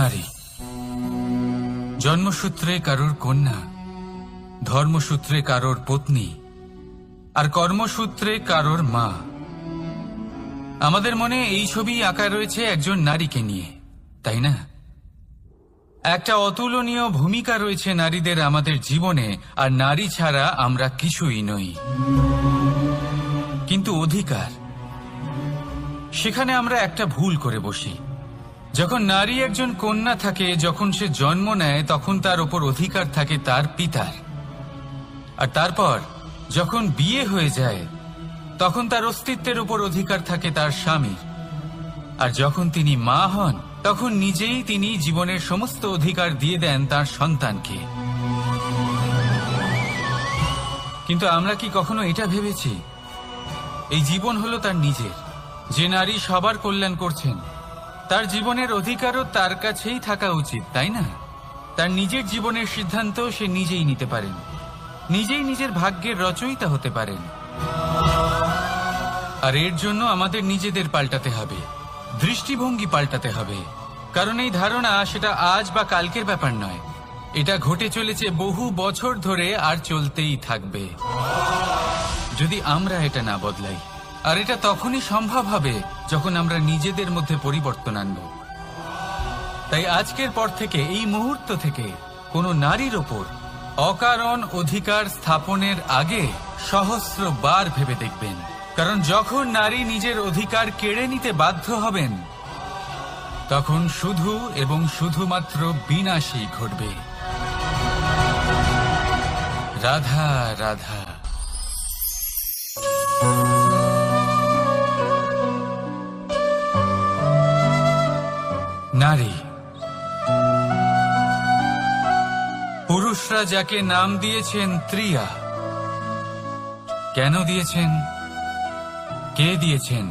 নারী জন্মসূত্রে কারোর কন্যা, ধর্মসূত্রে কারোর পত্নী, আর কর্মসূত্রে কারোর মা। আমাদের মনে এই ছবি আঁকা রয়েছে একজন নারীকে নিয়ে, তাই না? একটা অতুলনীয় ভূমিকা রয়েছে নারীদের আমাদের জীবনে, আর নারী ছাড়া আমরা কিছুই নই। কিন্তু অধিকার, সেখানে আমরা একটা ভুল করে বসি। যখন নারী একজন কন্যা থাকে, যখন সে জন্ম নেয়, তখন তার ওপর অধিকার থাকে তার পিতার। আর তারপর যখন বিয়ে হয়ে যায়, তখন তার অস্তিত্বের উপর অধিকার থাকে তার স্বামীর। আর যখন তিনি মা হন, তখন নিজেই তিনি জীবনের সমস্ত অধিকার দিয়ে দেন তার সন্তানকে। কিন্তু আমরা কি কখনো এটা ভেবেছি এই জীবন হলো তার নিজের? যে নারী সবার কল্যাণ করছেন, তার জীবনের অধিকারও তার কাছেই থাকা উচিত, তাই না? তার নিজের জীবনের সিদ্ধান্ত সে নিজেই নিতে পারেন, নিজেই নিজের ভাগ্যের রচয়িতা হতে পারেন। আর এর জন্য আমাদের নিজেদের পাল্টাতে হবে, দৃষ্টিভঙ্গি পাল্টাতে হবে। কারণ এই ধারণা সেটা আজ বা কালকের ব্যাপার নয়, এটা ঘটে চলেছে বহু বছর ধরে, আর চলতেই থাকবে যদি আমরা এটা না বদলাই। আর এটা তখনই সম্ভব হবে যখন আমরা নিজেদের মধ্যে পরিবর্তন আনব। তাই আজকের পর থেকে, এই মুহূর্ত থেকে, কোনো নারীর ওপর অকারণ অধিকার স্থাপনের আগে সহস্রবার ভেবে দেখবেন। কারণ যখন নারী নিজের অধিকার কেড়ে নিতে বাধ্য হবেন, তখন শুধু এবং শুধুমাত্র বিনাশই ঘটবে। রাধা রাধা। নারী, পুরুষরা যাকে নাম দিয়েছেন ত্রিয়া। কেন দিয়েছেন, কে দিয়েছেন,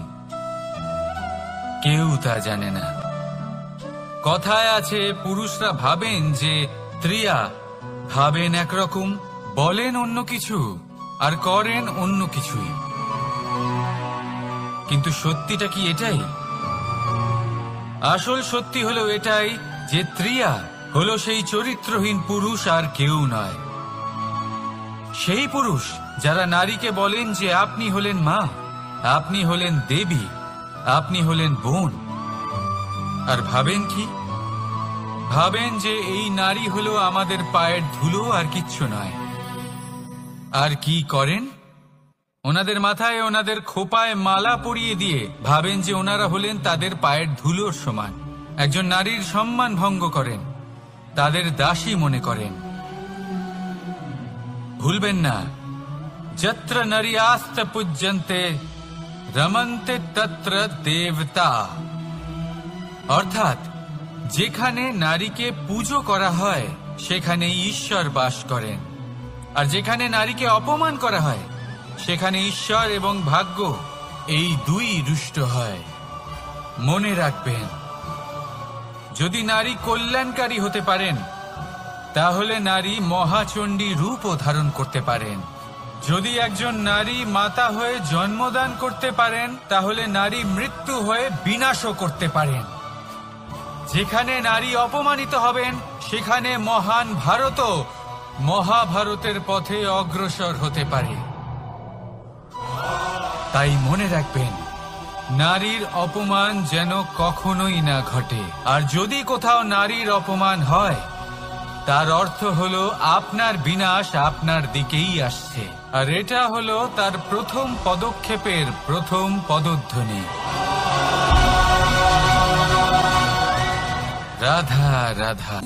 কেউ তা জানে না। কথায় আছে, পুরুষরা ভাবেন যে ত্রিয়া, ভাবেন একরকম, বলেন অন্য কিছু, আর করেন অন্য কিছুই। কিন্তু সত্যিটা কি এটাই? আসল সত্যি হলো এটাই যে ত্রিয়া হলো সেই চরিত্রহীন পুরুষ, আর কেউ নয়। সেই পুরুষ যারা নারীকে বলেন যে আপনি হলেন মা, আপনি হলেন দেবী, আপনি হলেন বোন। আর ভাবেন কি? ভাবেন যে এই নারী হলো আমাদের পায়ের ধুলো, আর কিচ্ছু নয়। আর কি করেন? ওনাদের মাথায়, ওনাদের খোপায় মালা পরিয়ে দিয়ে ভাবেন যে ওনারা হলেন তাদের পায়ের ধুলোর সমান। একজন নারীর সম্মান ভঙ্গ করেন, তাদের দাসী মনে করেন। ভুলবেন না, যত্র নারীয়াস্ত পূজ্যন্তে রমন্তে তত্র দেবতা। অর্থাৎ যেখানে নারীকে পুজো করা হয়, সেখানে ঈশ্বর বাস করেন। আর যেখানে নারীকে অপমান করা হয়, সেখানে ঈশ্বর এবং ভাগ্য এই দুই রুষ্ট হয়। মনে রাখবেন, যদি নারী কল্যাণকারী হতে পারেন, তাহলে নারী মহাচণ্ডী রূপও ধারণ করতে পারেন। যদি একজন নারী মাতা হয়ে জন্মদান করতে পারেন, তাহলে নারী মৃত্যু হয়ে বিনাশও করতে পারেন। যেখানে নারী অপমানিত হবেন, সেখানে মহান ভারতও মহাভারতের পথে অগ্রসর হতে পারে। তাই মনে রাখবেন, নারীর অপমান যেন কখনোই না ঘটে। আর যদি কোথাও নারীর অপমান হয়, তার অর্থ হলো আপনার বিনাশ আপনার দিকেই আসছে। আর এটা হলো তার প্রথম পদক্ষেপের প্রথম পদধ্বনি। রাধা রাধা।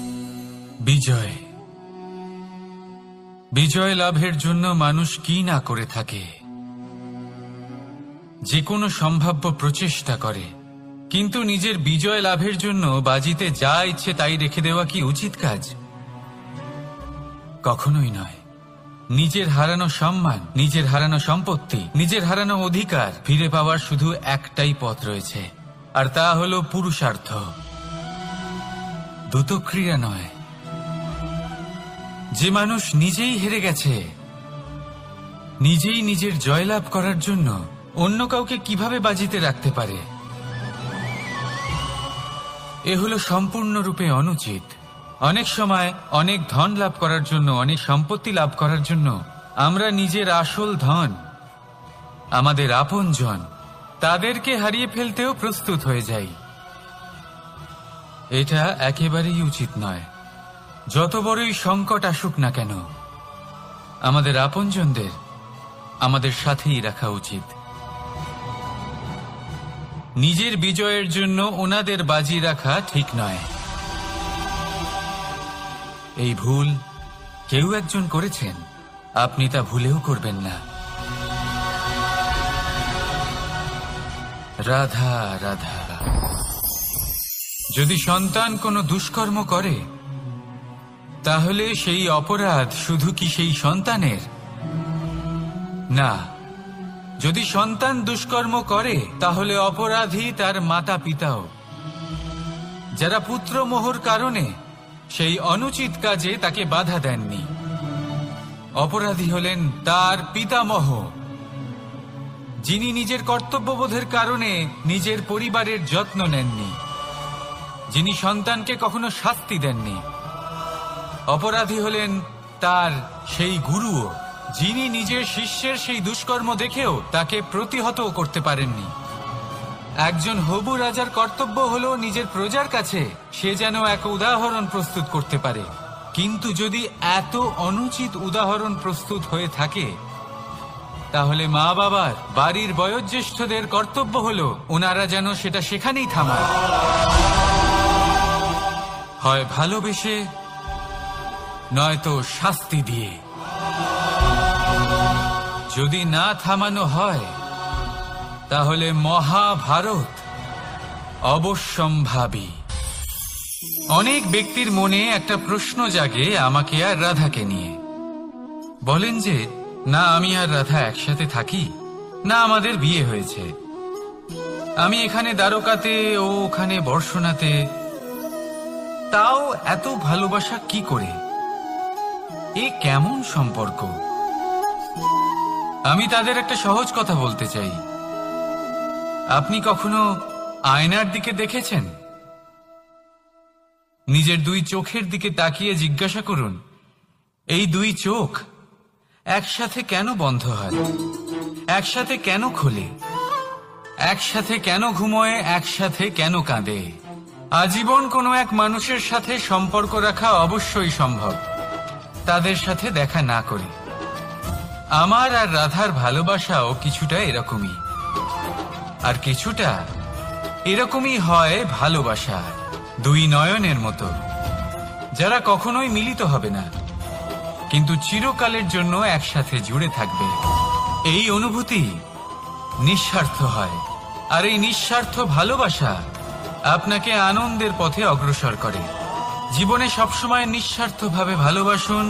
বিজয়, বিজয় লাভের জন্য মানুষ কি না করে থাকে, যে কোনো সম্ভাব্য প্রচেষ্টা করে। কিন্তু নিজের বিজয় লাভের জন্য বাজিতে যা ইচ্ছে তাই রেখে দেওয়া কি উচিত কাজ? কখনোই নয়। নিজের হারানো সম্মান, নিজের হারানো সম্পত্তি, নিজের হারানো অধিকার ফিরে পাওয়ার শুধু একটাই পথ রয়েছে, আর তা হলো পুরুষার্থ, দ্রুতক্রিয়া নয়। যে মানুষ নিজেই হেরে গেছে, নিজেই নিজের জয়লাভ করার জন্য অন্য কাউকে কিভাবে বাজিতে রাখতে পারে? এ হলো সম্পূর্ণরূপে অনুচিত। অনেক সময় অনেক ধন লাভ করার জন্য, অনেক সম্পত্তি লাভ করার জন্য আমরা নিজের আসল ধন, আমাদের আপনজন, তাদেরকে হারিয়ে ফেলতেও প্রস্তুত হয়ে যাই। এটা একেবারেই উচিত নয়। যত বড়ই সংকট আসুক না কেন, আমাদের আপনজনদের আমাদের সাথেই রাখা উচিত। নিজের বিজয়ের জন্য ওনাদের বাজি রাখা ঠিক নয়। এই ভুল কেউ একজন করেছেন, আপনি তা ভুলেও করবেন না। রাধা রাধা। যদি সন্তান কোনো দুষ্কর্ম করে, তাহলে সেই অপরাধ শুধু কি সেই সন্তানের? না, যদি সন্তান দুষ্কর্ম করে তাহলে অপরাধী তার মাতা পিতাও, যারা পুত্রমোহর কারণে সেই অনুচিত কাজে তাকে বাধা দেননি। অপরাধী হলেন তার পিতামহ, যিনি নিজের কর্তব্যবোধের কারণে নিজের পরিবারের যত্ন নেননি, যিনি সন্তানকে কখনো শাস্তি দেননি। অপরাধী হলেন তার সেই গুরুও, যিনি নিজের শিষ্যের সেই দুষ্কর্ম দেখেও তাকে প্রতিহত করতে পারেননি। একজন হবু রাজার কর্তব্য হলো নিজের প্রজার কাছে সে যেন এক উদাহরণ প্রস্তুত করতে পারে। কিন্তু যদি এত অনুচিত উদাহরণ প্রস্তুত হয়ে থাকে, তাহলে মা বাবার, বাড়ির বয়োজ্যেষ্ঠদের কর্তব্য হলো ওনারা যেন সেটা সেখানেই থামায়, হয় ভালোবেসে নয়তো শাস্তি দিয়ে। যদি না থামানো হয় তাহলে মহাভারত অবশ্যম্ভাবী। অনেক ব্যক্তির মনে একটা প্রশ্ন জাগে আমাকে আর রাধাকে নিয়ে। বলেন যে না আমি আর রাধা একসাথে থাকি, না আমাদের বিয়ে হয়েছে, আমি এখানে দ্বারকাতে ও ওখানে বর্ষণাতে, তাও এত ভালোবাসা কি করে? এ কেমন সম্পর্ক? আমি তাদের একটা সহজ কথা বলতে চাই। আপনি কখনো আয়নার দিকে দেখেছেন? নিজের দুই চোখের দিকে তাকিয়ে জিজ্ঞাসা করুন, এই দুই চোখ একসাথে কেন বন্ধ হয়, একসাথে কেন খোলে, একসাথে কেন ঘুমোয়, একসাথে কেন কাঁদে? আজীবন কোনো এক মানুষের সাথে সম্পর্ক রাখা অবশ্যই সম্ভব, তাদের সাথে দেখা না করে। আমার আর রাধার ভালোবাসাও কিছুটা এরকমই, আর কিছুটা এরকমই হয় ভালোবাসা দুই নয়নের মতো, যারা কখনোই মিলিত হবে না কিন্তু চিরকালের জন্য একসাথে জুড়ে থাকবে। এই অনুভূতি নিঃস্বার্থ হয়, আর এই নিঃস্বার্থ ভালোবাসা আপনাকে আনন্দের পথে অগ্রসর করে। জীবনে সবসময় নিঃস্বার্থভাবে ভালোবাসুন,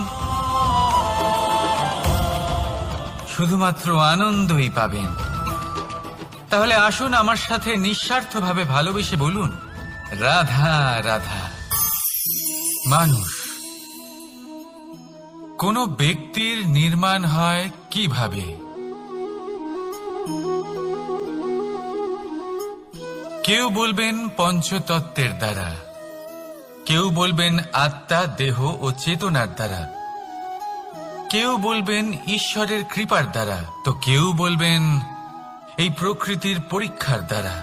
শুধুমাত্র আনন্দই পাবেন। তাহলে আসুন আমার সাথে নিঃস্বার্থভাবে ভালোবেসে বলুন, রাধা রাধা। মানুষ, কোন ব্যক্তির নির্মাণ হয় কিভাবে? কেউ বলবেন পঞ্চতত্ত্বের দ্বারা, কেউ বলবেন আত্মা, দেহ ও চেতনার দ্বারা, কেউ বলবেন ঈশ্বরের কৃপার দ্বারা, তো কেউ বলবেন এই প্রকৃতির পরীক্ষার দ্বারা।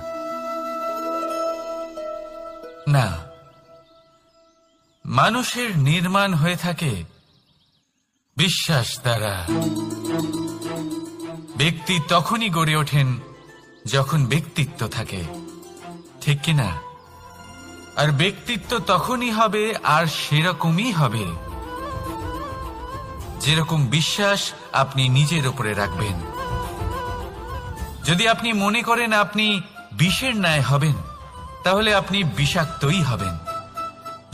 না, মানুষের নির্মাণ হয়ে থাকে বিশ্বাস দ্বারা। ব্যক্তি তখনই গড়ে ওঠেন যখন ব্যক্তিত্ব থাকে, ঠিক কিনা? আর ব্যক্তিত্ব তখনই হবে আর সেরকমই হবে যেরকম বিশ্বাস আপনি নিজের উপরে রাখবেন। যদি আপনি মনে করেন আপনি বিষের ন্যায় হবেন, তাহলে আপনি বিষাক্তই হবেন।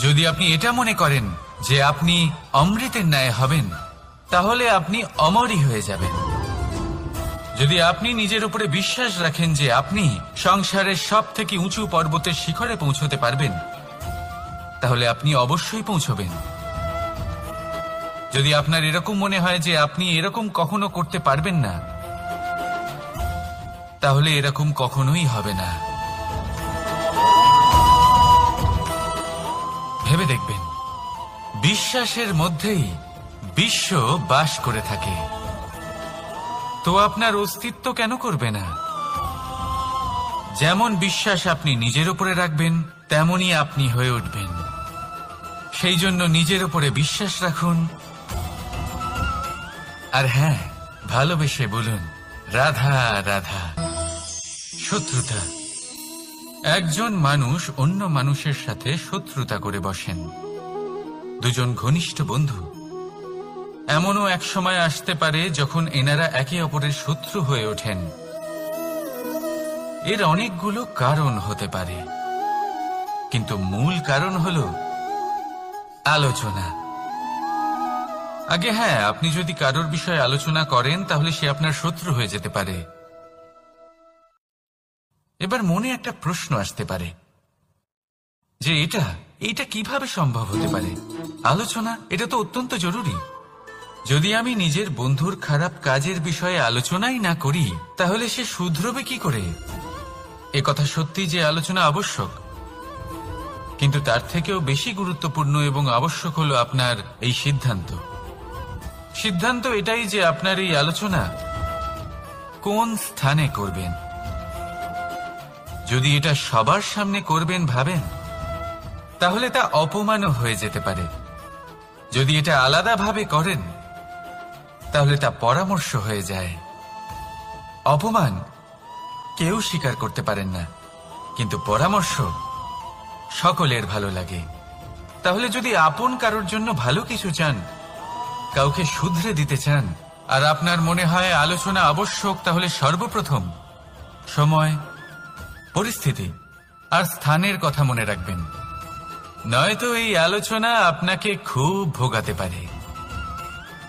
যদি আপনি এটা মনে করেন যে আপনি অমৃতের ন্যায় হবেন, তাহলে আপনি অমরই হয়ে যাবেন। যদি আপনি নিজের উপরে বিশ্বাস রাখেন যে আপনি সংসারের সব থেকে উঁচু পর্বতের শিখরে পৌঁছতে পারবেন, তাহলে আপনি অবশ্যই পৌঁছবেন। যদি আপনার এরকম মনে হয় যে আপনি এরকম কখনো করতে পারবেন না, তাহলে এরকম কখনোই হবে না। ভেবে দেখবেন, বিশ্বাসের মধ্যেই বিশ্ব বাস করে থাকে। তো আপনার অস্তিত্ব কেন করবে না? যেমন বিশ্বাস আপনি নিজের উপরে রাখবেন, তেমনই আপনি হয়ে উঠবেন। সেই জন্য নিজের উপরে বিশ্বাস রাখুন। আর হ্যাঁ, ভালোবেসে বলুন, রাধা রাধা। শত্রুতা। একজন মানুষ অন্য মানুষের সাথে শত্রুতা করে বসেন, দুজন ঘনিষ্ঠ বন্ধু। এমনও এক সময় আসতে পারে যখন এনারা একে অপরের শত্রু হয়ে ওঠেন। এর অনেকগুলো কারণ হতে পারে, কিন্তু মূল কারণ হলো আলোচনা। আগে হ্যাঁ, আপনি যদি কারোর বিষয়ে আলোচনা করেন তাহলে সে আপনার শত্রু হয়ে যেতে পারে। এবার মনে একটা প্রশ্ন আসতে পারে যে এটা কিভাবে সম্ভব হতে পারে? আলোচনা, এটা তো অত্যন্ত জরুরি। যদি আমি নিজের বন্ধুর খারাপ কাজের বিষয়ে আলোচনাই না করি তাহলে সে শুধরবে কি করে? এ কথা সত্যি যে আলোচনা আবশ্যক, কিন্তু তার থেকেও বেশি গুরুত্বপূর্ণ এবং আবশ্যক হলো আপনার এই সিদ্ধান্ত। সিদ্ধান্ত এটাই যে আপনার এই আলোচনা কোন স্থানে করবেন। যদি এটা সবার সামনে করবেন ভাবেন, তাহলে তা অপমানও হয়ে যেতে পারে। যদি এটা আলাদাভাবে করেন তাহলে তা পরামর্শ হয়ে যায়। অপমান কেউ স্বীকার করতে পারেন না, কিন্তু পরামর্শ সকলের ভালো লাগে। তাহলে যদি আপন কারোর জন্য ভালো কিছু চান, কাউকে শুধরে দিতে চান, আর আপনার মনে হয় আলোচনা আবশ্যক, তাহলে সর্বপ্রথম সময়, পরিস্থিতি আর স্থানের কথা মনে রাখবেন। নয়তো এই আলোচনা আপনাকে খুব ভোগাতে পারে।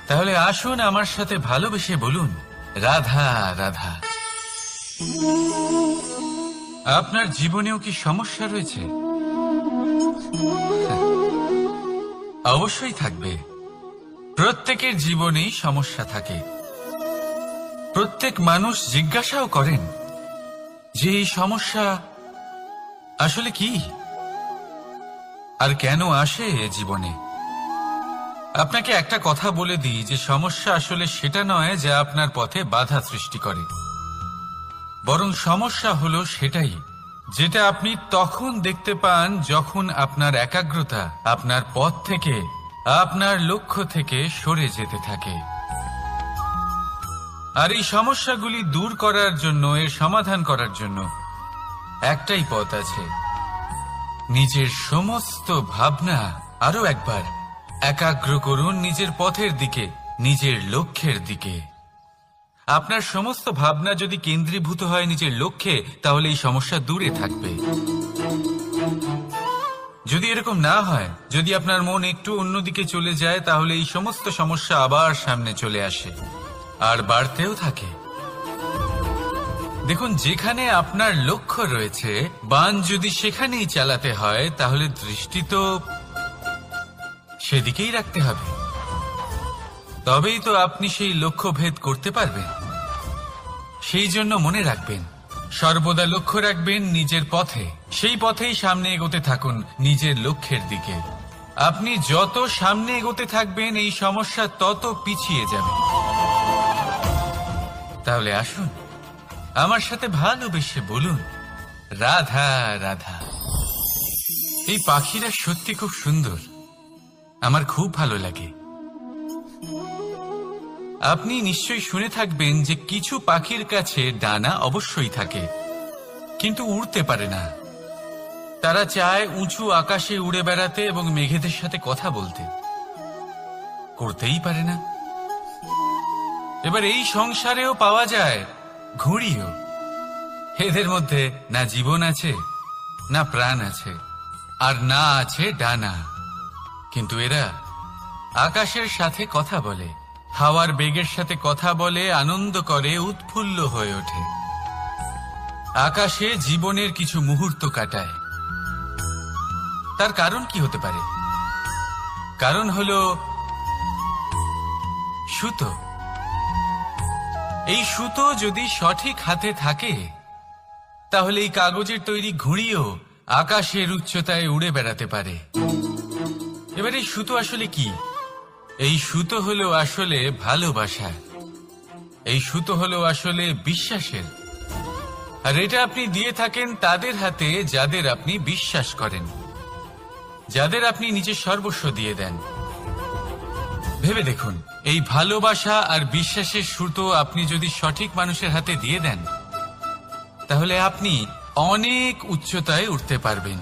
তাহলে আসুন আমার সাথে ভালোবেসে বলুন, রাধা রাধা। আপনার জীবনেও কি সমস্যা রয়েছে? অবশ্যই থাকবে। প্রত্যেকের জীবনেই সমস্যা থাকে। প্রত্যেক মানুষ জিজ্ঞাসাও করেন যে এই সমস্যা আসলে কি আর কেন আসে এ জীবনে। আপনাকে একটা কথা বলে দিই যে সমস্যা আসলে সেটা নয় যা আপনার পথে বাধা সৃষ্টি করে, বরং সমস্যা হলো সেটাই যেটা আপনি তখন দেখতে পান যখন আপনার একাগ্রতা আপনার পথ থেকে, আপনার লক্ষ্য থেকে সরে যেতে থাকে। আর এই সমস্যাগুলি দূর করার জন্য, এর সমাধান করার জন্য একটাই পথ আছে, নিজের সমস্ত ভাবনা আরো একবার একাগ্র করুন নিজের পথের দিকে, নিজের লক্ষ্যের দিকে। আপনার সমস্ত ভাবনা যদি কেন্দ্রীভূত হয় নিজের লক্ষ্যে, তাহলে এই সমস্যা দূরে থাকবে। যদি এরকম না হয়, যদি আপনার মন একটু অন্যদিকে চলে যায়, তাহলে এই সমস্ত সমস্যা আবার সামনে চলে আসে আর বাড়তেও থাকে। দেখুন, যেখানে আপনার লক্ষ্য রয়েছে, বান যদি সেখানেই চালাতে হয়, তাহলে দৃষ্টি তো সেদিকেই রাখতে হবে। তবেই তো আপনি সেই লক্ষ্য ভেদ করতে পারবেন। সেই জন্য মনে রাখবেন, সর্বদা লক্ষ্য রাখবেন নিজের পথে, সেই পথেই সামনে এগোতে থাকুন নিজের লক্ষ্যের দিকে। আপনি যত সামনে এগোতে থাকবেন এই সমস্যা তত পিছিয়ে যাবে। তাহলে আসুন আমার সাথে ভালোবেসে বলুন, রাধা রাধা। এই পাখিরা সত্যি খুব সুন্দর, আমার খুব ভালো লাগে। আপনি নিশ্চয়ই শুনে থাকবেন যে কিছু পাখির কাছে ডানা অবশ্যই থাকে, কিন্তু উড়তে পারে না। তারা চায় উঁচু আকাশে উড়ে বেড়াতে এবং মেঘেদের সাথে কথা বলতে, করতেই পারে না। এবার এই সংসারেও পাওয়া যায় ঘুড়িও। এদের মধ্যে না জীবন আছে, না প্রাণ আছে, আর না আছে ডানা, কিন্তু এরা আকাশের সাথে কথা বলে, হাওয়ার বেগের সাথে কথা বলে, আনন্দ করে, উৎফুল্ল হয়ে ওঠে। আকাশে জীবনের কিছু মুহূর্ত কাটায়। তার কারণ কি হতে পারে? কারণ হলো সুতো। এই সুতো যদি সঠিক হাতে থাকে, তাহলে এই কাগজের তৈরি ঘুড়িও আকাশের উচ্চতায় উড়ে বেড়াতে পারে। এবার এই সুতো আসলে কি? এই সুতো হলো আসলে ভালোবাসা, এই সুতো হলো আসলে বিশ্বাসের। আর এটা আপনি দিয়ে থাকেন তাদের হাতে যাদের আপনি বিশ্বাস করেন, যাদের আপনি নিজের সর্বস্ব দিয়ে দেন। ভেবে দেখুন, এই ভালোবাসা আর বিশ্বাসের সুতো আপনি যদি সঠিক মানুষের হাতে দিয়ে দেন, তাহলে আপনি অনেক উচ্চতায় উঠতে পারবেন,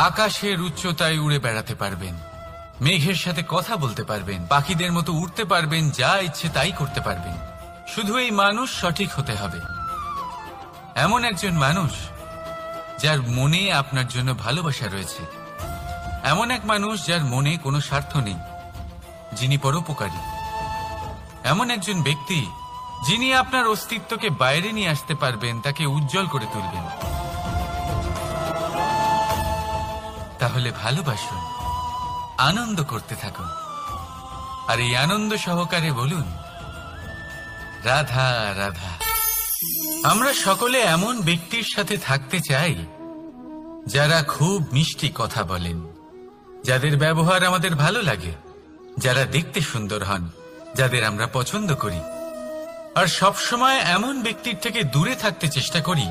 আকাশের উচ্চতায় উড়ে বেড়াতে পারবেন, মেঘের সাথে কথা বলতে পারবেন, পাখিদের মতো উঠতে পারবেন, যা ইচ্ছে তাই করতে পারবেন। শুধু এই মানুষ সঠিক হতে হবে, এমন একজন মানুষ যার মনে আপনার জন্য ভালোবাসা রয়েছে, এমন এক মানুষ যার মনে কোনো স্বার্থ নেই, যিনি পরোপকারী, এমন একজন ব্যক্তি যিনি আপনার অস্তিত্বকে বাইরে নিয়ে আসতে পারবেন, তাকে উজ্জ্বল করে তুলবেন। তাহলে ভালোবাসুন, আনন্দ করতে থাকুন, আর এই আনন্দ সহকারে বলুন, রাধা রাধা। আমরা সকলে এমন ব্যক্তির সাথে থাকতে চাই যারা খুব মিষ্টি কথা বলেন, যাদের ব্যবহার আমাদের ভালো লাগে, যারা দেখতে সুন্দর হন, যাদের আমরা পছন্দ করি। আর সবসময় এমন ব্যক্তির থেকে দূরে থাকতে চেষ্টা করি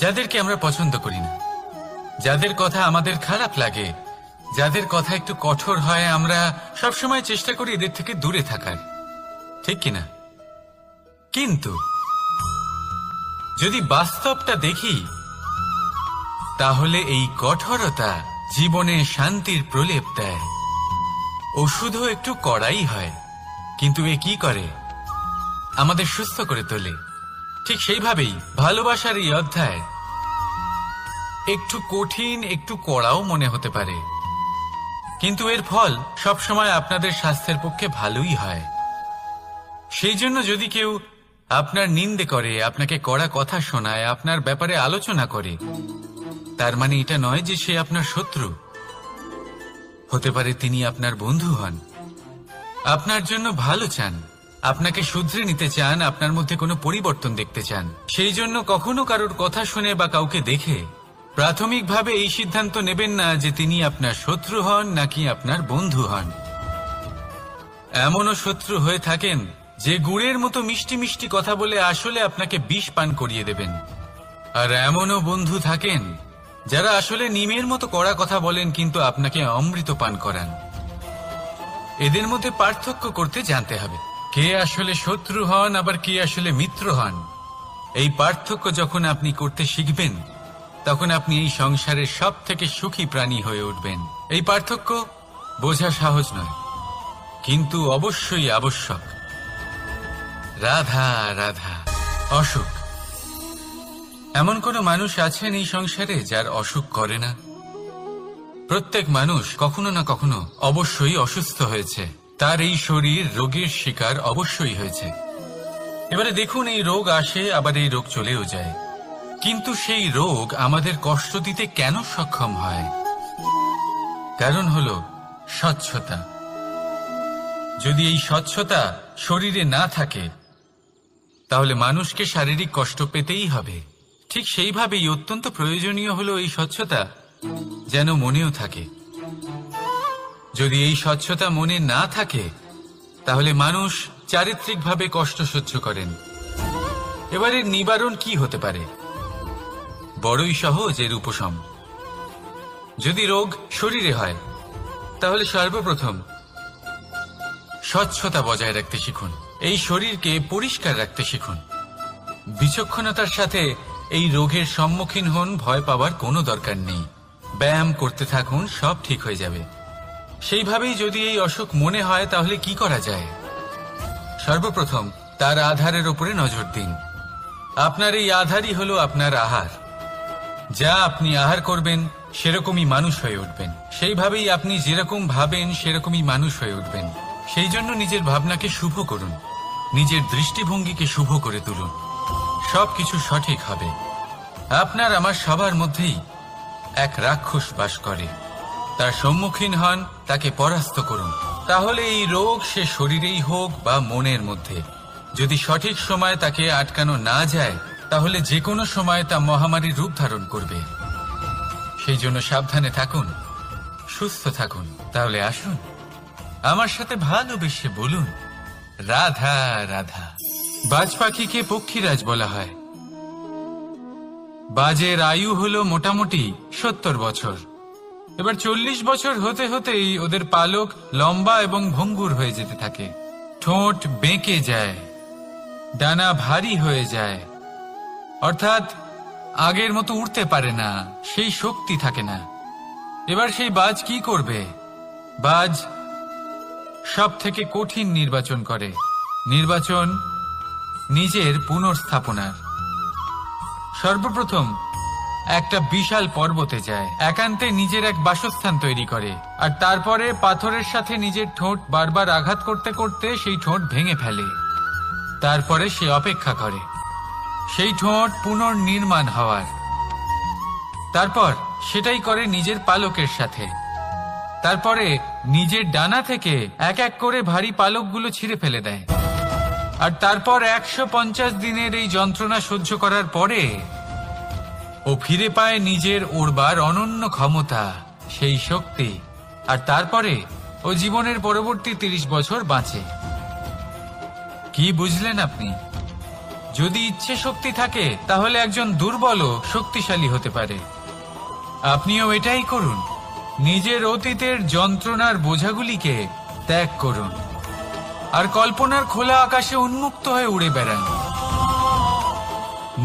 যাদেরকে আমরা পছন্দ করি না, যাদের কথা আমাদের খারাপ লাগে, যাদের কথা একটু কঠোর হয়। আমরা সবসময় চেষ্টা করি এদের থেকে দূরে থাকার, ঠিক কিনা? কিন্তু যদি বাস্তবটা দেখি, তাহলে এই কঠোরতা জীবনে শান্তির প্রলেপ দেয়। ওষুধও একটু কড়াই হয়, কিন্তু এ কি করে? আমাদের সুস্থ করে তোলে। ঠিক সেইভাবেই ভালোবাসার এই অধ্যায় একটু কঠিন, একটু কড়াও মনে হতে পারে, কিন্তু এর ফল সবসময় আপনাদের স্বাস্থ্যের পক্ষে ভালোই হয়। সেই জন্য যদি কেউ আপনার নিন্দে করে, আপনাকে কড়া কথা শোনায়, আপনার ব্যাপারে আলোচনা করে, তার মানে এটা নয় যে সে আপনার শত্রু। হতে পারে তিনি আপনার বন্ধু হন, আপনার জন্য ভালো চান, আপনাকে শুধরে নিতে চান, আপনার মধ্যে কোনো পরিবর্তন দেখতে চান। সেই জন্য কখনো কারোর কথা শুনে বা কাউকে দেখে প্রাথমিকভাবে এই সিদ্ধান্ত নেবেন না যে তিনি আপনার শত্রু হন নাকি আপনার বন্ধু হন। এমনও শত্রু হয়ে থাকেন যে গুড়ের মতো মিষ্টি মিষ্টি কথা বলে আসলে আপনাকে বিষ পান করিয়ে দেবেন। আর এমনও বন্ধু থাকেন যারা আসলে নিমের মতো কড়া কথা বলেন, কিন্তু আপনাকে অমৃত পান করান। এদের মধ্যে পার্থক্য করতে জানতে হবে, কে আসলে শত্রু হন আবার কে আসলে মিত্র হন। এই পার্থক্য যখন আপনি করতে শিখবেন, তখন আপনি এই সংসারের সব থেকে সুখী প্রাণী হয়ে উঠবেন। এই পার্থক্য বোঝা সহজ নয়, কিন্তু অবশ্যই আবশ্যক। রাধা রাধা। অসুখ। এমন কোনো মানুষ আছেন এই সংসারে যার অসুখ করে না? প্রত্যেক মানুষ কখনো না কখনো অবশ্যই অসুস্থ হয়েছে, তার এই শরীর রোগের শিকার অবশ্যই হয়েছে। এবারে দেখুন, এই রোগ আসে, আবার এই রোগ চলেও যায়, কিন্তু সেই রোগ আমাদের কষ্ট দিতে কেন সক্ষম হয়? কারণ হলো স্বচ্ছতা। যদি এই স্বচ্ছতা শরীরে না থাকে, তাহলে মানুষকে শারীরিক কষ্ট পেতেই হবে। ঠিক সেইভাবেই অত্যন্ত প্রয়োজনীয় হলো এই স্বচ্ছতা যেন মনেও থাকে। যদি এই স্বচ্ছতা মনে না থাকে, তাহলে মানুষ চারিত্রিকভাবে কষ্ট সহ্য করেন। এবারে নিবারণ কি হতে পারে? বড়ই সহজ এর উপশম। যদি রোগ শরীরে হয়, তাহলে সর্বপ্রথম স্বচ্ছতা বজায় রাখতে শিখুন, এই শরীরকে পরিষ্কার রাখতে শিখুন। বিচক্ষণতার সাথে এই রোগের সম্মুখীন হন, ভয় পাওয়ার কোনো দরকার নেই। ব্যায়াম করতে থাকুন, সব ঠিক হয়ে যাবে। সেইভাবেই যদি এই অসুখ মনে হয়, তাহলে কি করা যায়? সর্বপ্রথম তার আধারের উপরে নজর দিন। আপনার এই আধারই হলো আপনার আহার। যা আপনি আহার করবেন, সেরকমই মানুষ হয়ে উঠবেন। সেইভাবেই আপনি যেরকম ভাবেন, সেরকমই মানুষ হয়ে উঠবেন। সেই জন্য নিজের ভাবনাকে শুভ করুন, নিজের দৃষ্টিভঙ্গিকে শুভ করে তুলুন, সবকিছু সঠিক হবে। আপনার আমার সবার মধ্যেই এক রাক্ষস বাস করে, তার সম্মুখীন হন, তাকে পরাস্ত করুন। তাহলে এই রোগ সে শরীরেই হোক বা মনের মধ্যে, যদি সঠিক সময় তাকে আটকানো না যায়, তাহলে যে কোনো সময় তা মহামারীর রূপ ধারণ করবে। সেই জন্য সাবধানে থাকুন, সুস্থ থাকুন। তাহলে আসুন আমার সাথে ভালোবেসে বলুন রাধা রাধা। বাজ পাখিকে পক্ষীরাজ বলা হয়। বাজের আয়ু হলো মোটামুটি 70 বছর। এবার 40 বছর হতে হতেই ওদের পালক লম্বা এবং ভঙ্গুর হয়ে যেতে থাকে, ঠোঁট বেঁকে যায়, ডানা ভারী হয়ে যায়, অর্থাৎ আগের মতো উড়তে পারে না, সেই শক্তি থাকে না। এবার সেই বাজ কি করবে? বাজ সব থেকে কঠিন নির্বাচন করে, নির্বাচন নিজের পুনর্স্থাপনার। সর্বপ্রথম একটা বিশাল পর্বতে যায়, একান্তে নিজের এক বাসস্থান তৈরি করে, আর তারপরে পাথরের সাথে নিজের ঠোঁট বারবার আঘাত করতে করতে সেই ঠোঁট ভেঙে ফেলে। তারপরে সে অপেক্ষা করে সেই ঠোঁট পুনর্নির্মাণ হওয়ার। তারপর সেটাই করে নিজের পালকের সাথে। তারপরে নিজের ডানা থেকে এক এক করে ভারী পালকগুলো ছিঁড়ে ফেলে দেয়। আর তারপর 150 দিনের এই যন্ত্রণা সহ্য করার পরে ও ফিরে পায় নিজের ওড়বার অনন্য ক্ষমতা, সেই শক্তি। আর তারপরে ও জীবনের পরবর্তী 30 বছর বাঁচে। কি বুঝলেন আপনি? যদি ইচ্ছে শক্তি থাকে তাহলে একজন দুর্বলও শক্তিশালী হতে পারে। আপনিও এটাই করুন, নিজের অতীতের যন্ত্রণার বোঝাগুলিকে ত্যাগ করুন আর কল্পনার খোলা আকাশে উন্মুক্ত হয়ে উড়ে বেড়ান।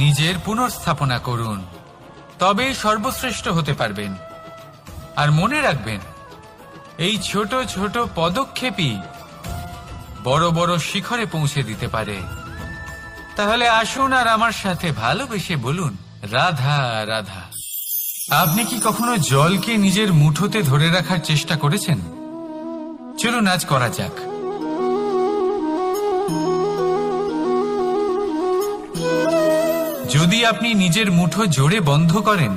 নিজের পুনর্স্থাপনা করুন, তবেই সর্বশ্রেষ্ঠ হতে পারবেন। আর মনে রাখবেন, এই ছোট ছোট পদক্ষেপই বড় বড় শিখরে পৌঁছে দিতে পারে। তাহলে আসুন আর আমার সাথে ভালোবেসে বলুন রাধা রাধা। আপনি কি কখনো জলকে নিজের মুঠোতে ধরে রাখার চেষ্টা করেছেন? চলুন আজ করা যাক। যদি আপনি নিজের মুঠো জোরে বন্ধ করেন,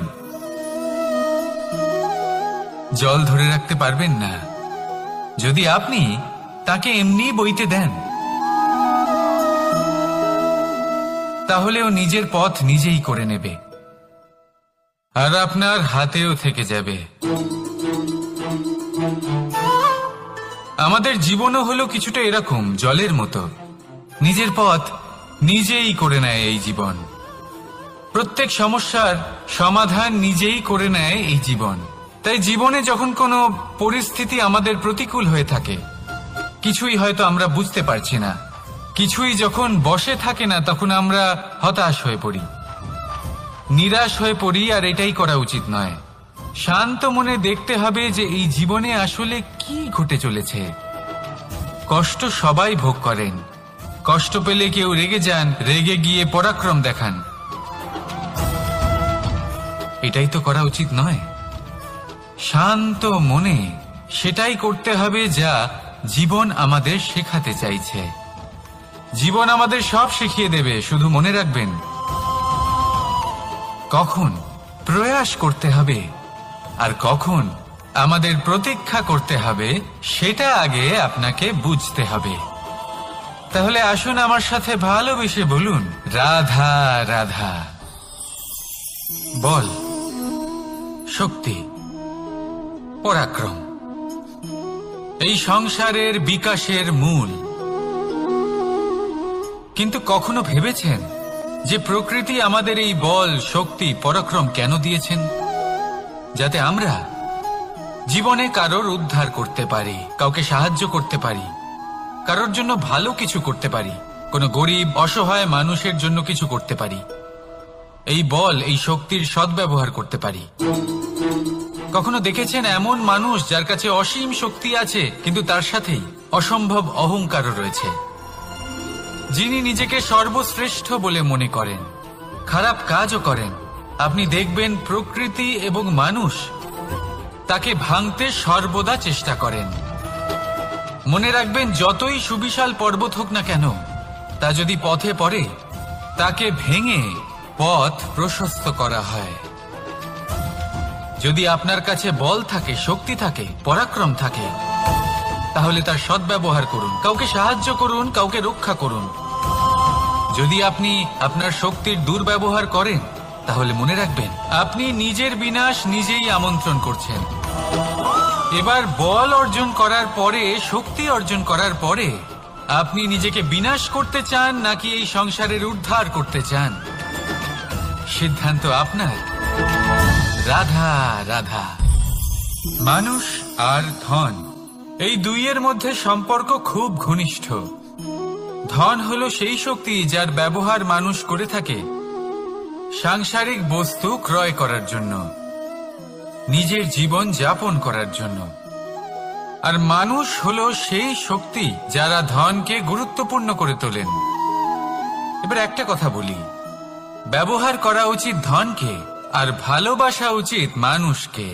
জল ধরে রাখতে পারবেন না। যদি আপনি তাকে এমনি বইতে দেন, তাহলে ও নিজের পথ নিজেই করে নেবে আর আপনার হাতেও থেকে যাবে। আমাদের জীবনও হলো কিছুটা এরকম, জলের মতো। নিজের পথ নিজেই করে নেয় এই জীবন। প্রত্যেক সমস্যার সমাধান নিজেই করে নেয় এই জীবন। তাই জীবনে যখন কোনো পরিস্থিতি আমাদের প্রতিকূল হয়ে থাকে, কিছুই হয়তো আমরা বুঝতে পারছি না, কিছুই যখন বসে থাকে না, তখন আমরা হতাশ হয়ে পড়ি, নিরাশ হয়ে পড়ি। আর এটাই করা উচিত নয়। শান্ত মনে দেখতে হবে যে এই জীবনে আসলে কি ঘটে চলেছে। কষ্ট সবাই ভোগ করেন। কষ্ট পেলে কেউ রেগে যান, রেগে গিয়ে পরাক্রম দেখান। এটাই তো করা উচিত নয়। শান্ত মনে সেটাই করতে হবে যা জীবন আমাদের শেখাতে চাইছে। জীবন আমাদের সব শিখিয়ে দেবে, শুধু মনে রাখবেন কখন প্রয়াস করতে হবে আর কখন আমাদের প্রতীক্ষা করতে হবে, সেটা আগে আপনাকে বুঝতে হবে। তাহলে আসুন আমার সাথে ভালোবেসে বলুন রাধা রাধা। বল, শক্তি, পরাক্রম এই সংসারের বিকাশের মূল। কিন্তু কখনো ভেবেছেন যে প্রকৃতি আমাদের এই বল, শক্তি, পরাক্রম কেন দিয়েছেন? যাতে আমরা জীবনে কারোর উদ্ধার করতে পারি, কাউকে সাহায্য করতে পারি, কারোর জন্য ভালো কিছু করতে পারি, কোনো গরিব অসহায় মানুষের জন্য কিছু করতে পারি। এই বল, এই শক্তির সদ্ব্যবহার করতে পারি। কখনো দেখেছেন এমন মানুষ যার কাছে অসীম শক্তি আছে, কিন্তু তার সাথেই অসম্ভব অহংকারও রয়েছে? যিনি নিজেকে সর্বশ্রেষ্ঠ বলে মনে করেন, খারাপ কাজও করেন। আপনি দেখবেন প্রকৃতি এবং মানুষ তাকে ভাঙতে সর্বদা চেষ্টা করেন। মনে রাখবেন, যতই সুবিশাল পর্বত হোক না কেন, তা যদি পথে পড়ে, তাকে ভেঙে পথ প্রশস্ত করা হয়। যদি আপনার কাছে বল থাকে, শক্তি থাকে, পরাক্রম থাকে, তাহলে তার সদ্ব্যবহার করুন, কাউকে সাহায্য করুন, কাউকে রক্ষা করুন। যদি আপনি আপনার শক্তির দুর্ব্যবহার করেন, তাহলে মনে রাখবেন আপনি নিজের বিনাশ নিজেই আমন্ত্রণ করছেন। এবার বল অর্জন করার পরে, শক্তি অর্জন করার পরে আপনি নিজেকে বিনাশ করতে চান নাকি এই সংসারের উদ্ধার করতে চান, সিদ্ধান্ত আপনার। রাধা রাধা। মানুষ আর ধন, এই দুইয়ের মধ্যে সম্পর্ক খুব ঘনিষ্ঠ। ধন হলো সেই শক্তি যার ব্যবহার মানুষ করে থাকে সাংসারিক বস্তু ক্রয় করার জন্য, নিজের জীবন যাপন করার জন্য। আর মানুষ হলো সেই শক্তি যারা ধনকে গুরুত্বপূর্ণ করে তোলেন। এবার একটা কথা বলি, ব্যবহার করা উচিত ধনকে আর ভালোবাসা উচিত মানুষকে।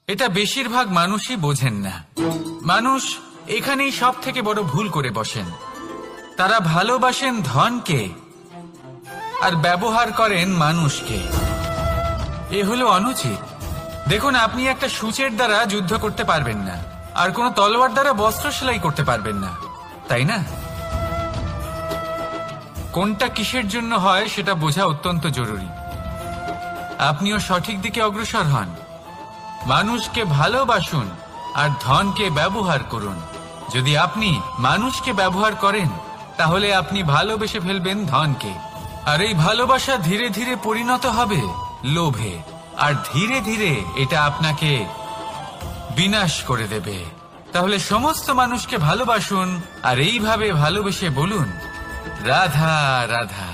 এটা বেশিরভাগ মানুষই বোঝেন না। মানুষ এখানেই সব থেকে বড় ভুল করে বসেন। তারা ভালোবাসেন ধনকে আর ব্যবহার করেন মানুষকে। এ হলো অনুচিত। দেখুন, আপনি একটা সূচের দ্বারা যুদ্ধ করতে পারবেন না, আর কোনো তলোয়ার দ্বারা বস্ত্র সেলাই করতে পারবেন না, তাই না? কোনটা কিসের জন্য হয় সেটা বোঝা অত্যন্ত জরুরি। আপনিও সঠিক দিকে অগ্রসর হন। মানুষকে ভালোবাসুন আর ধনকে ব্যবহার করুন। যদি আপনি মানুষকে ব্যবহার করেন তাহলে আপনি ভালোবেসে ফেলবেন ধনকে, আর এই ভালোবাসা ধীরে ধীরে পরিণত হবে লোভে, আর ধীরে ধীরে এটা আপনাকে বিনাশ করে দেবে। তাহলে সমস্ত মানুষকে ভালোবাসুন আর এইভাবে ভালোবেসে বলুন, রাধা রাধা।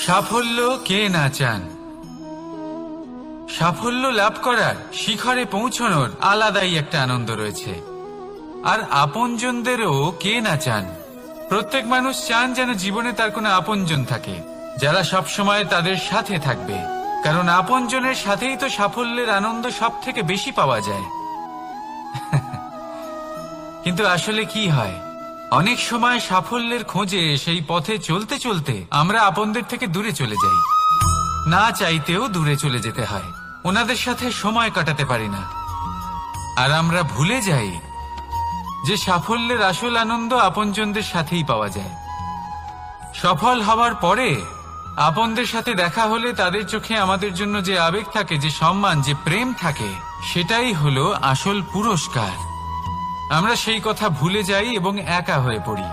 সাফল্য কে না চান? সাফল্য লাভ করার, শিখরে পৌঁছানোর আলাদাই একটা আনন্দ রয়েছে। আর আপনজনদেরও কে না চান? প্রত্যেক মানুষ চান যেন জীবনে তার কোনো আপনজন থাকে, যারা সব সময় তাদের সাথে থাকবে। কারণ আপনজনের সাথেই তো সাফল্যের আনন্দ সব থেকে বেশি পাওয়া যায়। কিন্তু আসলে কি হয়, অনেক সময় সাফল্যের খোঁজে সেই পথে চলতে চলতে আমরা আপনদের থেকে দূরে চলে যাই। না চাইতেও দূরে চলে যেতে হয়, ওনাদের সাথে সময় কাটাতে পারি না। আর আমরা ভুলে যাই যে সাফল্যের আসল আনন্দ আপনজনদের সাথেই পাওয়া যায়। সফল হওয়ার পরে আপনদের সাথে দেখা হলে তাদের চোখে আমাদের জন্য যে আবেগ থাকে, যে সম্মান, যে প্রেম থাকে, সেটাই হলো আসল পুরস্কার। আমরা সেই কথা ভুলে যাই এবং একা হয়ে পড়ি।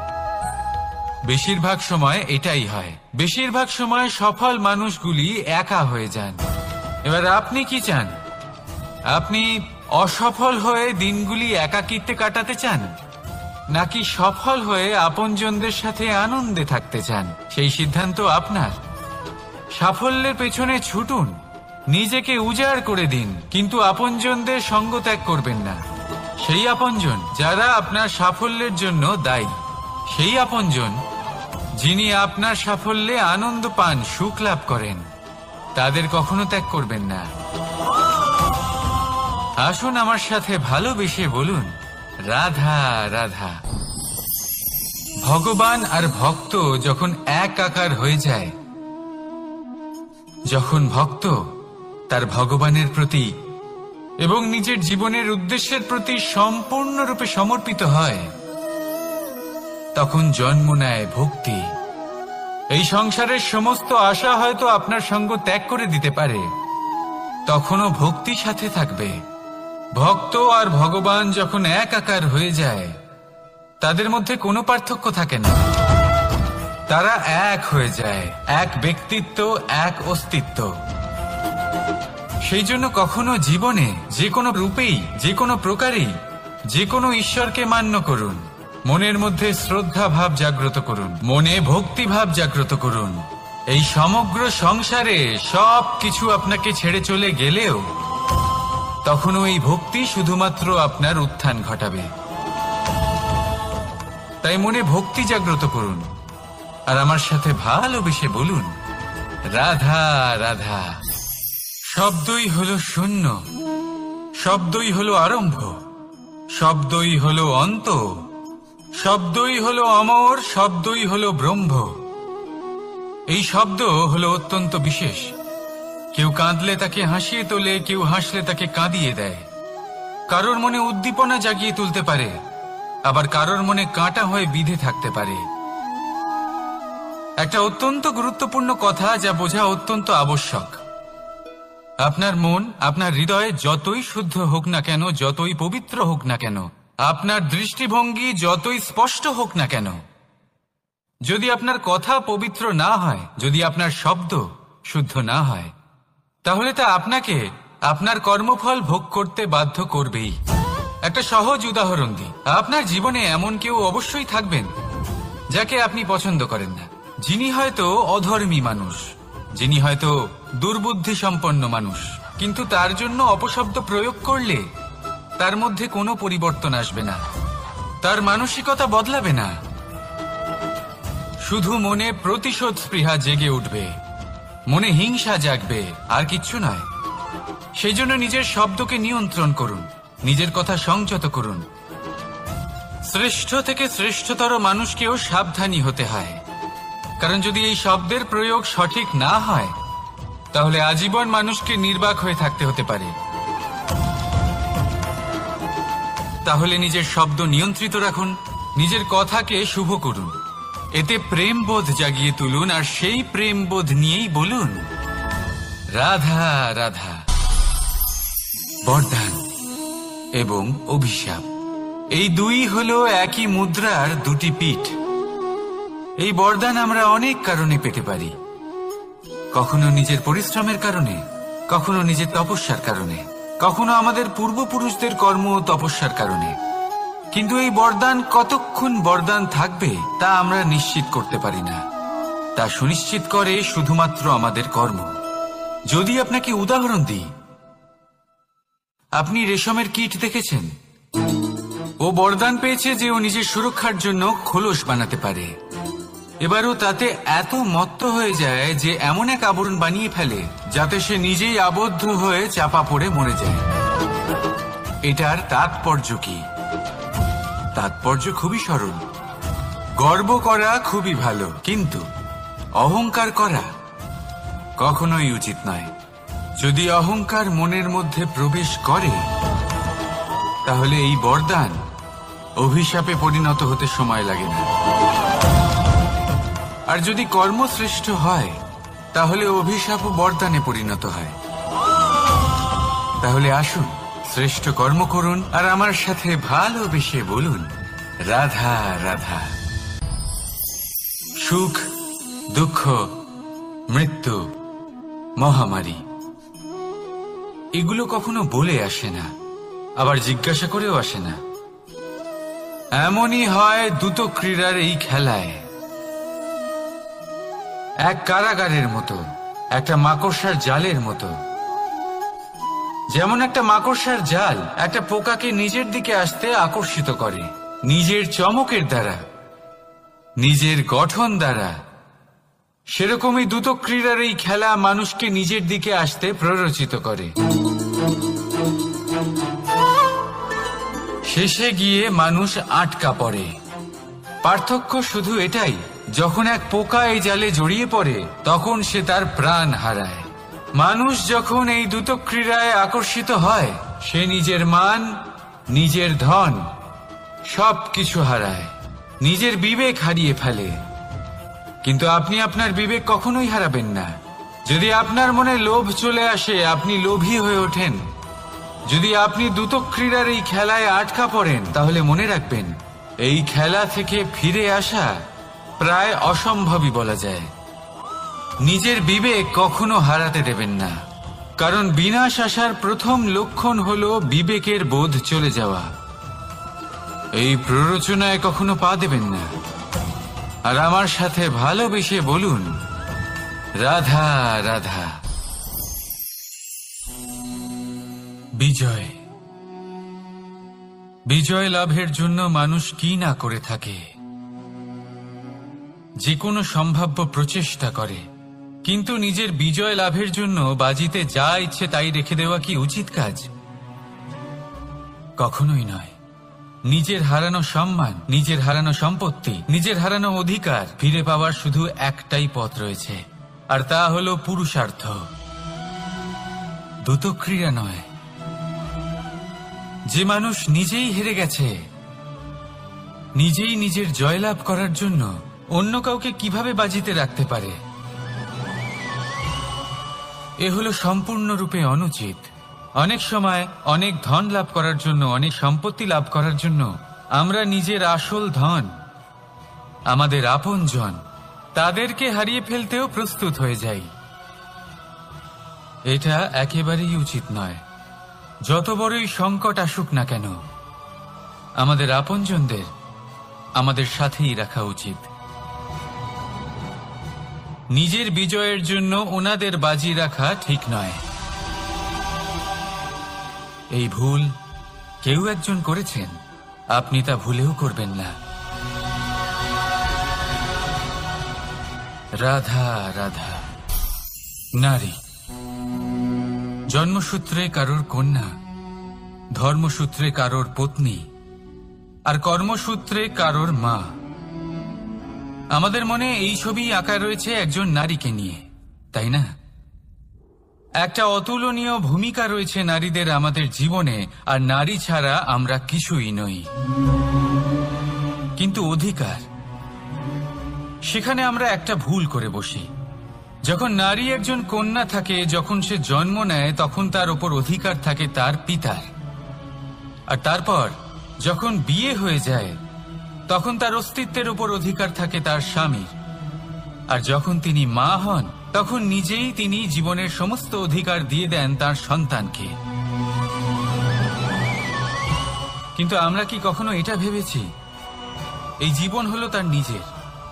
বেশিরভাগ সময় এটাই হয়। বেশিরভাগ সময় সফল মানুষগুলি একা হয়ে যান। এবার আপনি কি চান? আপনি অসফল হয়ে দিনগুলি একাকিত্বে কাটাতে চান, নাকি সফল হয়ে আপনজনদের সাথে আনন্দে থাকতে চান? সেই সিদ্ধান্ত আপনার। সাফল্যের পেছনে ছুটুন, নিজেকে উজাড় করে দিন, কিন্তু আপনজনদের সঙ্গ ত্যাগ করবেন না। সেই আপনজন যারা আপনার সাফল্যের জন্য দায়ী, সেই আপনজন যিনি আপনার সাফল্যে আনন্দ পান, সুখ লাভ করেন, তাদের কখনো ত্যাগ করবেন না। আসুন আমার সাথে ভালোবেসে বলুন, রাধা রাধা। ভগবান আর ভক্ত যখন এক আকার হয়ে যায়, যখন ভক্ত তার ভগবানের প্রতি এবং নিজের জীবনের উদ্দেশ্যের প্রতি সম্পূর্ণরূপে সমর্পিত হয়, তখন জন্ম নেয় ভক্তি। এই সংসারের সমস্ত আশা হয়তো আপনার সঙ্গ ত্যাগ করে দিতে পারে, তখনও ভক্তি সাথে থাকবে। ভক্ত আর ভগবান যখন এক আকার হয়ে যায়, তাদের মধ্যে কোনো পার্থক্য থাকে না। তারা এক হয়ে যায়, এক ব্যক্তিত্ব, এক অস্তিত্ব। সেই জন্য কখনো জীবনে যে কোনো রূপেই, যে কোনো প্রকারেই, যে কোনো ঈশ্বরকে মান্য করুন। মনের মধ্যে শ্রদ্ধা ভাব জাগ্রত করুন, মনে ভক্তি ভাব জাগ্রত করুন। এই সমগ্র সংসারে সব কিছু আপনাকে ছেড়ে চলে গেলেও তখনও এই ভক্তি শুধুমাত্র আপনার উত্থান ঘটাবে। তাই মনে ভক্তি জাগ্রত করুন আর আমার সাথে ভালোবেসে বলুন, রাধা রাধা। শব্দই হলো শূন্য, শব্দই হলো আরম্ভ, শব্দই হলো অন্ত, শব্দই হলো অমর, শব্দই হলো ব্রহ্ম। এই শব্দ হলো অত্যন্ত বিশেষ। কেউ কাঁদলে তাকে হাসিয়ে তোলে, কেউ হাসলে তাকে কাঁদিয়ে দেয়। কারোর মনে উদ্দীপনা জাগিয়ে তুলতে পারে, আবার কারোর মনে কাঁটা হয়ে বিঁধে থাকতে পারে। একটা অত্যন্ত গুরুত্বপূর্ণ কথা যা বোঝা অত্যন্ত আবশ্যক। আপনার মন, আপনার হৃদয় যতই শুদ্ধ হোক না কেন, যতই পবিত্র হোক না কেন, আপনার দৃষ্টিভঙ্গি যতই স্পষ্ট হোক না কেন, যদি আপনার কথা পবিত্র না হয়, যদি আপনার শব্দ শুদ্ধ না হয়, তাহলে তা আপনাকে আপনার কর্মফল ভোগ করতে বাধ্য করবেই। একটা সহজ উদাহরণ দিই। আপনার জীবনে এমন কেউ অবশ্যই থাকবেন যাকে আপনি পছন্দ করেন না, যিনি হয়তো অধর্মী মানুষ, যিনি হয়তো দুর্বুদ্ধি সম্পন্ন মানুষ, কিন্তু তার জন্য অপশব্দ প্রয়োগ করলে তার মধ্যে কোনো পরিবর্তন আসবে না, তার মানসিকতা বদলাবে না, শুধু মনে প্রতিশোধ স্পৃহা জেগে উঠবে, মনে হিংসা জাগবে, আর কিচ্ছু নয়। সেই জন্য নিজের শব্দকে নিয়ন্ত্রণ করুন, নিজের কথা সংযত করুন। শ্রেষ্ঠ থেকে শ্রেষ্ঠতর মানুষকেও সাবধানী হতে হয়, কারণ যদি এই শব্দের প্রয়োগ সঠিক না হয়, তাহলে আজীবন মানুষকে নির্বাক হয়ে থাকতে হতে পারে। তাহলে নিজের শব্দ নিয়ন্ত্রিত রাখুন, নিজের কথাকে শুভ করুন, এতে প্রেমবোধ জাগিয়ে তুলুন, আর সেই প্রেমবোধ নিয়েই বলুন রাধা রাধা। বরদান এবং অভিশাপ, এই দুই হলো একই মুদ্রার দুটি পিঠ। এই বরদান আমরা অনেক কারণে পেতে পারি, কখনো নিজের পরিশ্রমের কারণে, কখনো নিজের তপস্যার কারণে, কখনো আমাদের পূর্বপুরুষদের কর্ম ও তপস্যার কারণে। কিন্তু এই বরদান কতক্ষণ বরদান থাকবে তা আমরা নিশ্চিত করতে পারি না, তা সুনিশ্চিত করে শুধুমাত্র আমাদের কর্ম। যদি আপনাকে উদাহরণ দিই, আপনি রেশমের কীট দেখেছেন? ও বরদান পেয়েছে যে ও নিজের সুরক্ষার জন্য খোলস বানাতে পারে। এবারও তাতে এত মত্ত হয়ে যায় যে এমন এক আবরণ বানিয়ে ফেলে যাতে সে নিজেই আবদ্ধ হয়ে চাপা পড়ে মরে যায়। এটার তাৎপর্য কি? তাৎপর্য খুবই সরল। গর্ব করা খুবই ভালো, কিন্তু অহংকার করা কখনোই উচিত নয়। যদি অহংকার মনের মধ্যে প্রবেশ করে, তাহলে এই বরদান অভিশাপে পরিণত হতে সময় লাগে না। আর যদি কর্মশ্রেষ্ঠ হয়, তাহলে অভিশাপও বরদানে পরিণত হয়। তাহলে আসুন শ্রেষ্ঠ কর্ম করুন, আর আমার সাথে ভালোবেসে বলুন রাধা রাধা। সুখ, দুঃখ, মৃত্যু, মহামারী, এগুলো কখনো বলে আসে না, আবার জিজ্ঞাসা করেও আসে না। এমনই হয় দ্রুত ক্রীড়ার এই খেলায়। এক কারাগারের মতো, একটা মাকড়সার জালের মতো। যেমন একটা মাকড়সার জাল একটা পোকাকে নিজের দিকে আসতে আকর্ষিত করে, নিজের চমকের দ্বারা, নিজের গঠন দ্বারা, সেরকমই দ্রুত ক্রীড়ার এই খেলা মানুষকে নিজের দিকে আসতে প্ররোচিত করে। শেষে গিয়ে মানুষ আটকা পড়ে। পার্থক্য শুধু এটাই, যখন এক পোকা এই জালে জড়িয়ে পড়ে তখন সে তার প্রাণ হারায়। মানুষ যখন এই দ্রুত ক্রীড়ায় আকর্ষিত হয়, সে নিজের মান, নিজের ধন সবকিছু হারায়, নিজের বিবেক হারিয়ে ফেলে। কিন্তু আপনি আপনার বিবেক কখনোই হারাবেন না। যদি আপনার মনে লোভ চলে আসে, আপনি লোভী হয়ে ওঠেন। যদি আপনি দ্রুত ক্রীড়ার এই খেলায় আটকা পড়েন, তাহলে মনে রাখবেন এই খেলা থেকে ফিরে আসা প্রায় অসম্ভবই বলা যায়। নিজের বিবেক কখনো হারাতে দেবেন না, কারণ বিনাশ আসার প্রথম লক্ষণ হলো বিবেকের বোধ চলে যাওয়া। এই প্ররোচনায় কখনো পা দেবেন না। আর আমার সাথে ভালোবেসে বলুন রাধা রাধা। বিজয়, বিজয় লাভের জন্য মানুষ কি না করে থাকে, যে কোনো সম্ভাব্য প্রচেষ্টা করে। কিন্তু নিজের বিজয় লাভের জন্য বাজিতে যা ইচ্ছে তাই রেখে দেওয়া কি উচিত কাজ? কখনোই নয়। নিজের হারানো সম্মান, নিজের হারানো সম্পত্তি, নিজের হারানো অধিকার ফিরে পাওয়ার শুধু একটাই পথ রয়েছে, আর তা হলো পুরুষার্থ, দ্রুত ক্রীড়া নয়। যে মানুষ নিজেই হেরে গেছে, নিজেই নিজের জয়লাভ করার জন্য অন্য কাউকে কিভাবে বাজিতে রাখতে পারে? এ হলো সম্পূর্ণরূপে অনুচিত। অনেক সময় অনেক ধন লাভ করার জন্য, অনেক সম্পত্তি লাভ করার জন্য আমরা নিজের আসল ধন, আমাদের আপনজন, তাদেরকে হারিয়ে ফেলতেও প্রস্তুত হয়ে যাই। এটা একেবারেই উচিত নয়। যত বড়ই সংকট আসুক না কেন, আমাদের আপনজনদের আমাদের সাথেই রাখা উচিত। নিজের বিজয়ের জন্য ওনাদের বাজি রাখা ঠিক নয়। এই ভুল কেউ একজন করেছেন, আপনি তা ভুলেও করবেন না। রাধা রাধা। নারী জন্মসূত্রে কারোর কন্যা, ধর্মসূত্রে কারোর পত্নী, আর কর্মসূত্রে কারোর মা। আমাদের মনে এই ছবি আঁকা রয়েছে একজন নারীকে নিয়ে, তাই না? একটা অতুলনীয় ভূমিকা রয়েছে নারীদের আমাদের জীবনে, আর নারী ছাড়া আমরা কিছুই নই। কিন্তু অধিকার, সেখানে আমরা একটা ভুল করে বসি। যখন নারী একজন কন্যা থাকে, যখন সে জন্ম নেয়, তখন তার ওপর অধিকার থাকে তার পিতার। আর তারপর যখন বিয়ে হয়ে যায়, তখন তার অস্তিত্বের উপর অধিকার থাকে তার স্বামীর। আর যখন তিনি মা হন, তখন নিজেই তিনি জীবনের সমস্ত অধিকার দিয়ে দেন তার সন্তানকে। কিন্তু আমরা কি কখনো এটা ভেবেছি এই জীবন হলো তার নিজের?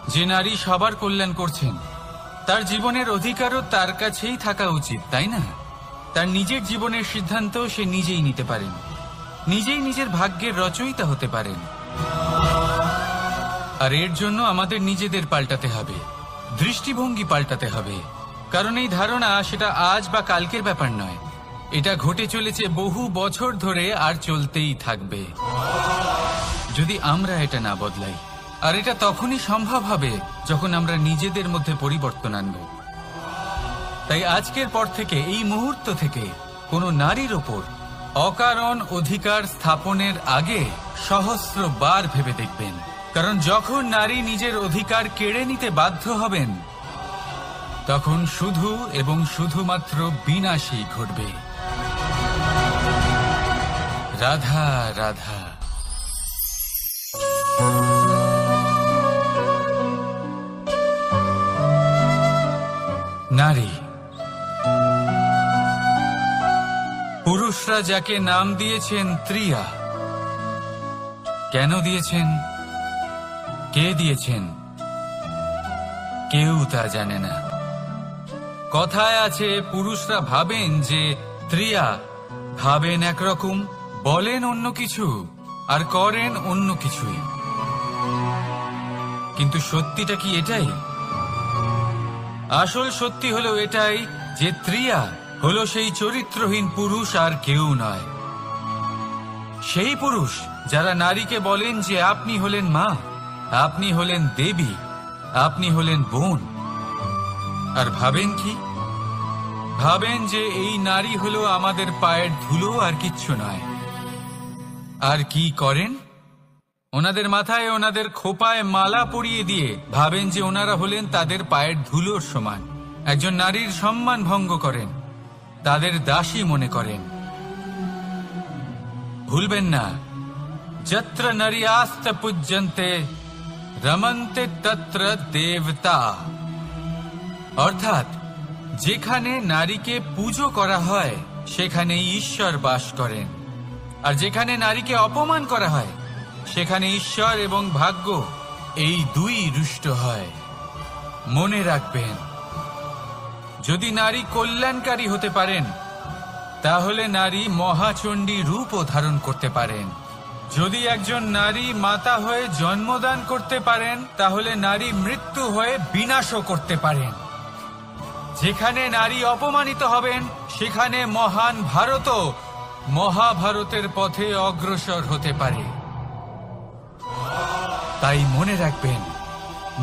যে নারী সবার কল্যাণ করছেন, তার জীবনের অধিকারও তার কাছেই থাকা উচিত, তাই না? তার নিজের জীবনের সিদ্ধান্ত সে নিজেই নিতে পারেন, নিজেই নিজের ভাগ্যের রচয়িতা হতে পারেন। আর এর জন্য আমাদের নিজেদের পাল্টাতে হবে, দৃষ্টিভঙ্গি পাল্টাতে হবে। কারণ এই ধারণা সেটা আজ বা কালকের ব্যাপার নয়, এটা ঘটে চলেছে বহু বছর ধরে, আর চলতেই থাকবে যদি আমরা এটা না বদলাই। আর এটা তখনই সম্ভব হবে যখন আমরা নিজেদের মধ্যে পরিবর্তন আনব। তাই আজকের পর থেকে, এই মুহূর্ত থেকে, কোনো নারীর ওপর অকারণ অধিকার স্থাপনের আগে সহস্রবার ভেবে দেখবেন। কারণ যখন নারী নিজের অধিকার কেড়ে নিতে বাধ্য হবেন, তখন শুধু এবং শুধুমাত্র বিনাশই ঘটবে। রাধা রাধা। নারী, পুরুষরা যাকে নাম দিয়েছেন ত্রিয়া, কেন দিয়েছেন, কে দিয়েছেন, কেউ তা জানে না। কথায় আছে, পুরুষরা ভাবেন যে ত্রিয়া, ভাবেন একরকম, বলেন অন্য কিছু, আর করেন অন্য কিছুই। কিন্তু সত্যিটা কি এটাই? আসল সত্যি হলো এটাই যে ত্রিয়া হলো সেই চরিত্রহীন পুরুষ, আর কেউ নয়। সেই পুরুষ যারা নারীকে বলেন যে আপনি হলেন মা, আপনি হলেন দেবী, আপনি হলেন বোন। আর ভাবেন কি? ভাবেন যে এই নারী হলো আমাদের পায়ের ধুলো, আর কিচ্ছু নয়। আর কি করেন? ওনাদের মাথায়, ওনাদের খোপায় মালা পরিয়ে দিয়ে ভাবেন যে ওনারা হলেন তাদের পায়ের ধুলোর সমান। একজন নারীর সম্মান ভঙ্গ করেন, তাদের দাসী মনে করেন। ভুলবেন না, যত্র নারীয়াস্ত পূজ্যন্তে রমন্তে তত্র দেবতা। অর্থাৎ যেখানে নারীকে পুজো করা হয়, সেখানে ঈশ্বর বাস করেন। আর যেখানে নারীকে অপমান করা হয়, সেখানে ঈশ্বর এবং ভাগ্য এই দুই রুষ্ট হয়। মনে রাখবেন, যদি নারী কল্যাণকারী হতে পারেন, তাহলে নারী মহাচণ্ডী রূপও ধারণ করতে পারেন। যদি একজন নারী মাতা হয়ে জন্মদান করতে পারেন, তাহলে নারী মৃত্যু হয়ে বিনাশও করতে পারেন। যেখানে নারী অপমানিত হবেন, সেখানে মহান ভারতও মহাভারতের পথে অগ্রসর হতে পারে। তাই মনে রাখবেন,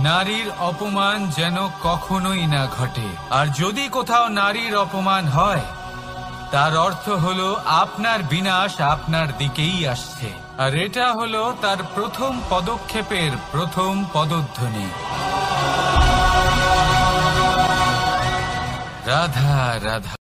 নারীর অপমান যেন কখনোই না ঘটে। আর যদি কোথাও নারীর অপমান হয়, তার অর্থ হলো আপনার বিনাশ আপনার দিকেই আসছে। আর এটা হলো তার প্রথম পদক্ষেপের প্রথম পদধ্বনি। রাধা রাধা।